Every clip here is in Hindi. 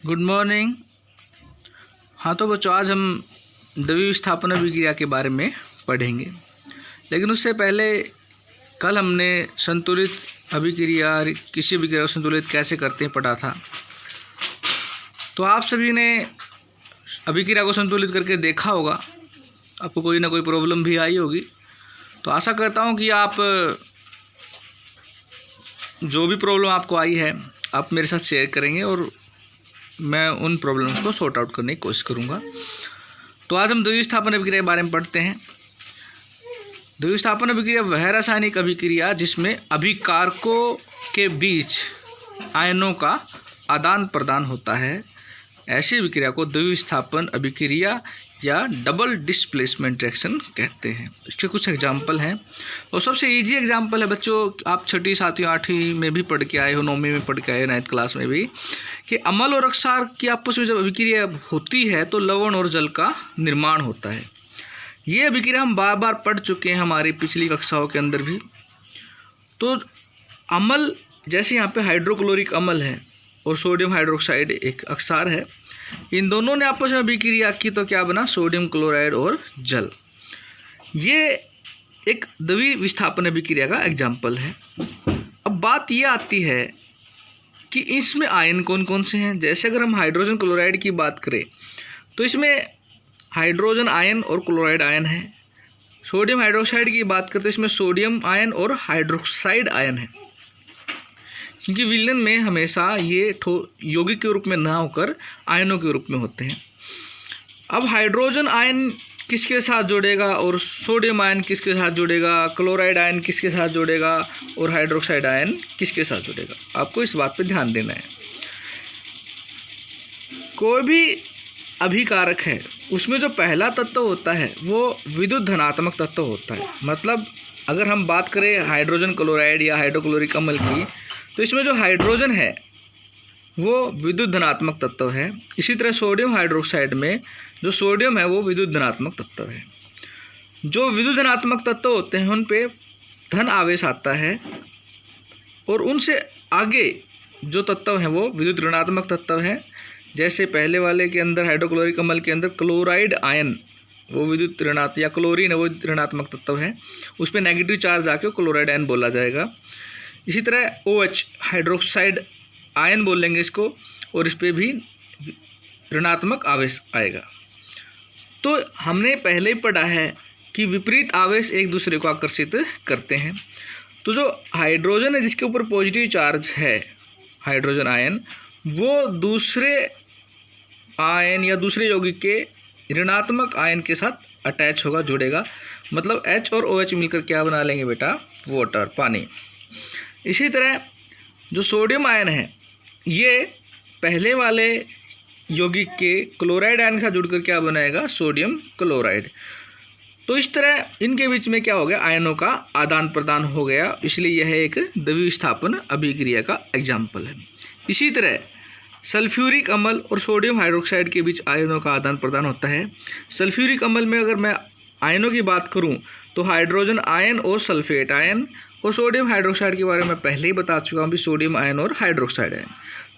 Good morning. हाँ तो बच्चों, आज हम द्वितीय विस्थापन अभिक्रिया के बारे में पढ़ेंगे, लेकिन उससे पहले कल हमने संतुलित अभिक्रिया, किसी अभिक्रिया को संतुलित कैसे करते हैं पढ़ा था। तो आप सभी ने अभिक्रिया को संतुलित करके देखा होगा, आपको कोई ना कोई प्रॉब्लम भी आई होगी। तो आशा करता हूँ कि आप जो भी प्रॉब्लम आपको आई है आप मेरे साथ शेयर करेंगे और मैं उन प्रॉब्लम्स को सॉर्ट आउट करने की कोशिश करूँगा। तो आज हम द्वितीय विस्थापन अभिक्रिया के बारे में पढ़ते हैं। द्वितीय विस्थापन अभिक्रिया वह रासायनिक अभिक्रिया जिसमें अभिकारकों के बीच आयनों का आदान प्रदान होता है। ऐसी अभिक्रिया को द्वितीय विस्थापन अभिक्रिया या डबल डिस्प्लेसमेंट रिएक्शन कहते हैं। इसके कुछ एग्जाम्पल हैं और सबसे इजी एग्जाम्पल है बच्चों, आप छठी, सातवीं, आठवीं में भी पढ़ के आए हो, नौवीं में पढ़ के आए, 9th क्लास में भी, कि अम्ल और अक्षार की आपस में जब अभिक्रिया होती है तो लवण और जल का निर्माण होता है। ये अभिक्रिया हम बार बार पढ़ चुके हैं हमारी पिछली कक्षाओं के अंदर भी। तो अम्ल जैसे यहाँ पे हाइड्रोक्लोरिक अम्ल है और सोडियम हाइड्रोक्साइड एक अक्षार है, इन दोनों ने आपस में अभिक्रिया की तो क्या बना, सोडियम क्लोराइड और जल। ये एक द्वितीय विस्थापन अभिक्रिया का एग्जाम्पल है। अब बात ये आती है कि इसमें आयन कौन कौन से हैं। जैसे अगर हम हाइड्रोजन क्लोराइड की बात करें तो इसमें हाइड्रोजन आयन और क्लोराइड आयन है। सोडियम हाइड्रोक्साइड की बात करते हैं, इसमें सोडियम आयन और हाइड्रोक्साइड आयन है, क्योंकि विलयन में हमेशा ये यौगिक के रूप में ना होकर आयनों के रूप में होते हैं। अब हाइड्रोजन आयन किसके साथ जुड़ेगा और सोडियम आयन किसके साथ जुड़ेगा, क्लोराइड आयन किसके साथ जुड़ेगा और हाइड्रोक्साइड आयन किसके साथ जुड़ेगा, आपको इस बात पे ध्यान देना है। कोई भी अभिकारक है उसमें जो पहला तत्व होता है वो विद्युत धनात्मक तत्व होता है। मतलब अगर हम बात करें हाइड्रोजन क्लोराइड या हाइड्रोक्लोरिक अम्ल की, तो इसमें जो हाइड्रोजन है वो विद्युत धनात्मक तत्व है। इसी तरह सोडियम हाइड्रोक्साइड में जो सोडियम है वो विद्युत धनात्मक तत्व है। जो विद्युत धनात्मक तत्व होते हैं उन पे धन आवेश आता है और उनसे आगे जो तत्व हैं वो विद्युत ऋणात्मक तत्व है। जैसे पहले वाले के अंदर हाइड्रोक्लोरिक अम्ल के अंदर क्लोराइड आयन वो विद्युत ऋणात्मक, या क्लोरीन है वो ऋणात्मक तत्व है, उस पर नेगेटिव चार्ज आके क्लोराइड आयन बोला जाएगा। इसी तरह OH हाइड्रोक्साइड आयन बोलेंगे इसको, और इस पर भी ऋणात्मक आवेश आएगा। तो हमने पहले ही पढ़ा है कि विपरीत आवेश एक दूसरे को आकर्षित करते हैं। तो जो हाइड्रोजन है जिसके ऊपर पॉजिटिव चार्ज है, हाइड्रोजन आयन, वो दूसरे आयन या दूसरे यौगिक के ऋणात्मक आयन के साथ अटैच होगा, जुड़ेगा। मतलब H और OH मिलकर क्या बना लेंगे बेटा, वाटर, पानी। इसी तरह जो सोडियम आयन है ये पहले वाले यौगिक के क्लोराइड आयन के साथ जुड़कर क्या बनाएगा, सोडियम क्लोराइड। तो इस तरह इनके बीच में क्या हो गया, आयनों का आदान प्रदान हो गया, इसलिए यह एक द्वितीय विस्थापन अभिक्रिया का एग्जाम्पल है। इसी तरह सल्फ्यूरिक अम्ल और सोडियम हाइड्रोक्साइड के बीच आयनों का आदान प्रदान होता है। सल्फ्यूरिक अम्ल में अगर मैं आयनों की बात करूं तो हाइड्रोजन आयन और सल्फेट आयन, और सोडियम हाइड्रोक्साइड के बारे में पहले ही बता चुका हूँ भी, सोडियम आयन और हाइड्रोक्साइड आयन।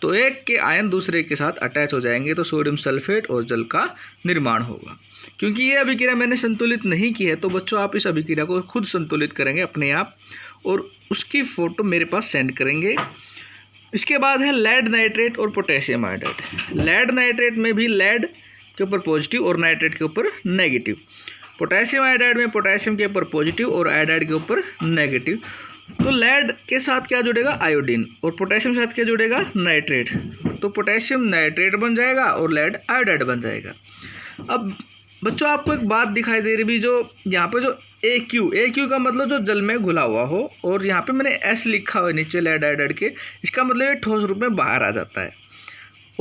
तो एक के आयन दूसरे के साथ अटैच हो जाएंगे तो सोडियम सल्फेट और जल का निर्माण होगा। क्योंकि ये अभिक्रिया मैंने संतुलित नहीं की है तो बच्चों आप इस अभिक्रिया को खुद संतुलित करेंगे अपने आप और उसकी फ़ोटो मेरे पास सेंड करेंगे। इसके बाद है लेड नाइट्रेट और पोटेशियम आयोडाइड। लेड नाइट्रेट में भी लेड के ऊपर पॉजिटिव और नाइट्रेट के ऊपर नेगेटिव। पोटेशियम आयोडाइड में पोटेशियम के ऊपर पॉजिटिव और आयोडाइड के ऊपर नेगेटिव। तो लेड के साथ क्या जुड़ेगा, आयोडीन, और पोटेशियम के साथ क्या जुड़ेगा, नाइट्रेट। तो पोटेशियम नाइट्रेट बन जाएगा और लेड आयोडाइड बन जाएगा। अब बच्चों आपको एक बात दिखाई दे रही भी, जो यहाँ पे जो AQ का मतलब जो जल में घुला हुआ हो, और यहाँ पे मैंने S लिखा हुआ है नीचे लेड आयोडाइड के, इसका मतलब ये ठोस रूप में बाहर आ जाता है।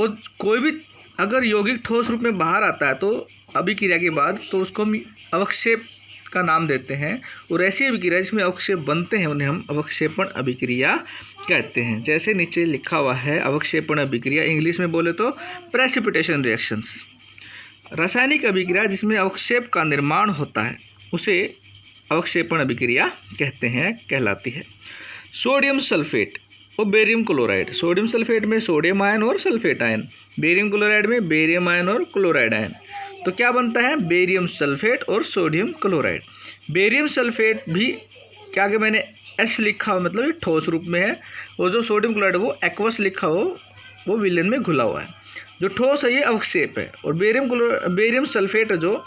और कोई भी अगर यौगिक ठोस रूप में बाहर आता है तो अभिक्रिया के बाद, तो उसको हम अवक्षेप का नाम देते हैं। और ऐसी अभिक्रिया जिसमें अवक्षेप बनते हैं उन्हें हम अवक्षेपण अभिक्रिया कहते हैं। जैसे नीचे लिखा हुआ है अवक्षेपण अभिक्रिया, इंग्लिश में बोले तो प्रेसिपिटेशन रिएक्शंस। रासायनिक अभिक्रिया जिसमें अवक्षेप का निर्माण होता है उसे अवक्षेपण अभिक्रिया कहते हैं, कहलाती है। सोडियम सल्फेट और बेरियम क्लोराइड। सोडियम सल्फेट में सोडियम आयन और सल्फेट आयन, बेरियम क्लोराइड में बेरियम आयन और क्लोराइड आयन। तो क्या बनता है, बेरियम सल्फेट और सोडियम क्लोराइड। बेरियम सल्फेट भी क्या कि मैंने एस लिखा हो, मतलब ये ठोस रूप में है, और जो सोडियम क्लोराइड वो एक्वस लिखा हो, वो विलयन में घुला हुआ है। जो ठोस है ये अवक्षेप है। और बेरियम सल्फेट जो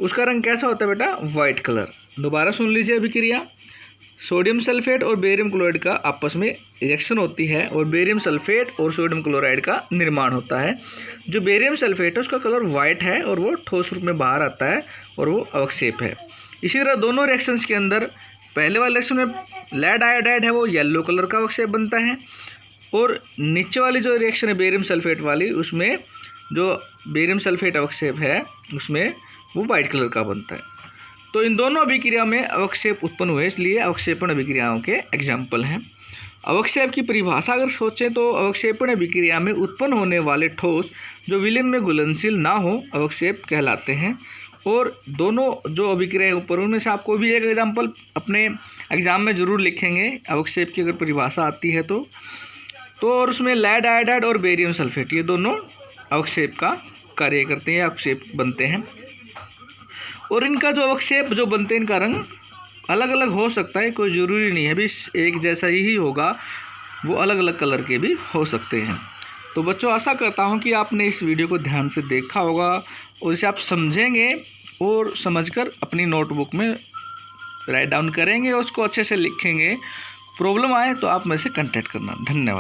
उसका रंग कैसा होता है बेटा, वाइट कलर। दोबारा सुन लीजिए अभिक्रिया। सोडियम सल्फेट और बेरियम क्लोराइड का आपस में रिएक्शन होती है और बेरियम सल्फेट और सोडियम क्लोराइड का निर्माण होता है। जो बेरियम सल्फेट है उसका कलर वाइट है और वो ठोस रूप में बाहर आता है और वो अवक्षेप है। इसी तरह दोनों रिएक्शंस के अंदर पहले वाले रिएक्शन में लेड आयोडाइड है वो येलो कलर का अवक्षेप बनता है, और नीचे वाली जो रिएक्शन है बेरियम सल्फेट वाली, उसमें जो बेरियम सल्फेट अवक्षेप है उसमें वो वाइट कलर का बनता है। तो इन दोनों अभिक्रिया में अवक्षेप उत्पन्न हुए, इसलिए अवक्षेपण अभिक्रियाओं के एग्जाम्पल हैं। अवक्षेप की परिभाषा अगर सोचें तो अवक्षेपण अभिक्रिया में उत्पन्न होने वाले ठोस जो विलयन में घुलनशील ना हो अवक्षेप कहलाते हैं। और दोनों जो अभिक्रियाएं ऊपर, उनमें से आपको भी एक एग्जाम्पल अपने एग्जाम में ज़रूर लिखेंगे अवक्षेप की अगर परिभाषा आती है तो और उसमें लेड आयोडाइड और बेरियम सल्फेट ये दोनों अवक्षेप का कार्य करते हैं, अवक्षेप बनते हैं। और इनका जो अवक्षेप जो बनते हैं इनका रंग अलग अलग हो सकता है, कोई ज़रूरी नहीं है भी एक जैसा ही होगा, वो अलग अलग कलर के भी हो सकते हैं। तो बच्चों आशा करता हूँ कि आपने इस वीडियो को ध्यान से देखा होगा और इसे आप समझेंगे और समझकर अपनी नोटबुक में राइट डाउन करेंगे और उसको अच्छे से लिखेंगे। प्रॉब्लम आए तो आप मेरे से कांटेक्ट करना। धन्यवाद।